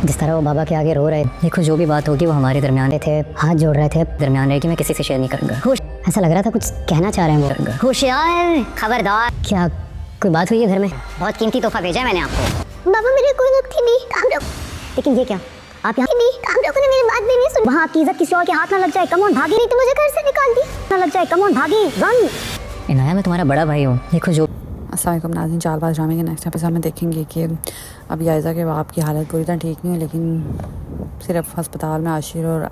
जिस तरह वो बाबा के आगे रो रहे, देखो जो भी बात होगी वो हमारे दरमियान थे, हाथ जोड़ रहे थे, दरमियान रहे कि मैं किसी से शेयर नहीं करूंगा। ऐसा लग रहा था कुछ कहना चाह रहे हैं वो। होशियार, खबरदार। क्या कोई बात हुई है घर में? बहुत कीमती तोहफा भेजा है मैंने आपको। बाबा मेरी कोई गलती नहीं, काम रखो। लेकिन ये क्या, आप यहाँ नहीं, काम रखो ने मेरी बात भी नहीं सुनी। वहाँ आपकी इज्जत किसी और के हाथ ना लग जाए, कम ऑन भागी। नहीं तो मुझे घर से निकाल दी। ना लग जाए, कम ऑन भागी, रन। इनाया मैं तुम्हारा बड़ा भाई हूँ, देखो जो। अस्सलाम वालेकुम नाज़रीन, चालबाज ड्रामे के नेक्स्ट एपिसोड में देखेंगे कि अभी आयज़ा के बाप की हालत पूरी तरह ठीक नहीं है, लेकिन सिर्फ अस्पताल में आशिर और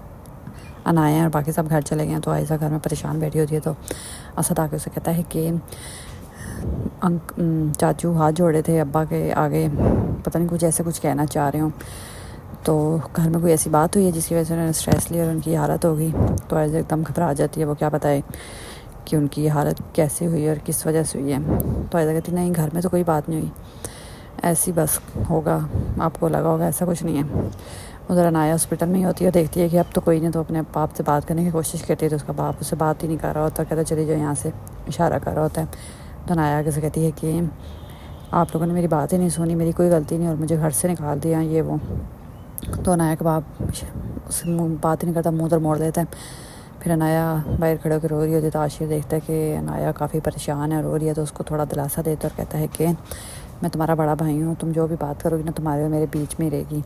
अनाया हैं और बाकी सब घर चले गए हैं। तो आयज़ा घर में परेशान बैठी होती है। तो असद आके उसे कहता है कि चाचू हाथ जोड़े थे अब्बा के आगे, पता नहीं कुछ ऐसे कुछ कहना चाह रहे हो। तो घर में कोई ऐसी बात हुई है जिसकी वजह से उन्होंने स्ट्रेस लिया और उनकी हालत हो गई। तो आयज़ा एकदम घबरा जाती है, वो क्या बताए कि उनकी हालत कैसे हुई और किस वजह से हुई है। तो आयज़ा कहती नहीं, घर में तो कोई बात नहीं हुई, ऐसी बस होगा, आपको लगा होगा, ऐसा कुछ नहीं है। उधर अनाया हॉस्पिटल में ही होती है, देखती है कि अब तो कोई नहीं, तो अपने बाप से बात करने की कोशिश करती है। तो उसका बाप उससे बात ही नहीं कर रहा होता, कहता चली जाओ यहाँ से, इशारा कर रहा होता है। तो अनाया आगे से कहती है कि आप लोगों ने मेरी बात ही नहीं सुनी, मेरी कोई गलती नहीं और मुझे घर से निकाल दिया ये वो। तो अनाया का बाप उससे बात ही नहीं करता, मुँह उधर मोड़ देता है। फिर अनाया बाहर खड़े होकर रो रही होती है। तो आशिर देखता है कि अनाया काफ़ी परेशान है, रो रही है। तो उसको थोड़ा दिलासा देता और कहता है कि मैं तुम्हारा बड़ा भाई हूँ, तुम जो भी बात करोगी ना तुम्हारे और मेरे बीच में ही रहेगी,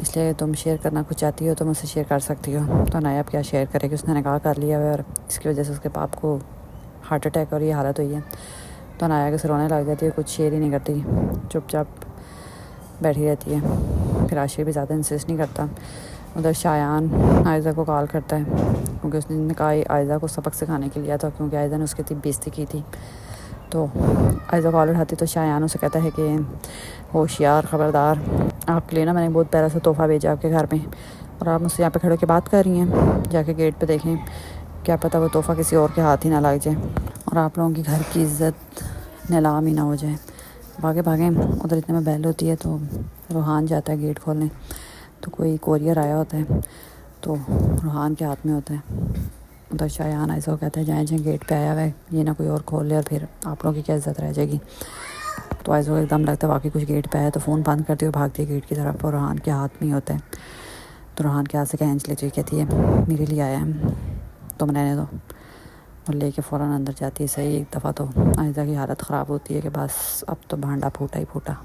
इसलिए तुम शेयर करना कुछ चाहती हो तो मुझसे शेयर कर सकती हो। तो अनाया अब क्या शेयर करेगी, उसने निकाह कर लिया है और इसकी वजह से उसके बाप को हार्ट अटैक और ये हालत हुई है। तो अनाया के से रोने लग जाती है, कुछ शेयर ही नहीं करती, चुपचाप बैठी रहती है। फिर आशिर भी ज़्यादा इंसिस्ट नहीं करता। उधर शायान आयज़ा को कॉल करता है, क्योंकि उसने निकाह आयज़ा को सबक सिखाने के लिया था, क्योंकि आयज़ा ने उसकी इतनी बेइज्जती की थी। तो आयज़ा कॉल उठाती तो शायान उसे कहता है कि होशियार, ख़बरदार, आपके लिए ना मैंने बहुत प्यारा सा तोहफ़ा भेजा आपके घर में और आप मुझसे यहाँ पे खड़े होकर बात कर रही हैं, जाके गेट पे देखें, क्या पता वो तोहफ़ा किसी और के हाथ ही ना लग जाए और आप लोगों की घर की इज़्ज़त नीलाम ही ना हो जाए। भागे भागे उधर इतने में बेल होती है। तो रूहान जाता है गेट खोलने। तो कोई कोरियर आया होता है, तो रूहान के हाथ में होता है। उधर शायान ऐसा वो कहता है जाएँ जाएँ, गेट पे आया हुआ है, ये ना कोई और खोल ले और फिर आप लोगों की क्या इज़्ज़त रह जाएगी। तो ऐसा एकदम लगता है वाकई कुछ गेट पे आया। तो फ़ोन बंद करते हुए भागती है गेट की तरफ और रूहान के हाथ में ही होता है। तो रूहान के हाथ से कैंच लेती हुई कहती है मेरे लिए आया है, तुम रहने दो, और लेके फ़ौरन अंदर जाती है। सही एक दफ़ा तो आयज़ा की हालत ख़राब होती है कि बस अब तो भांडा फूटा ही फूटा।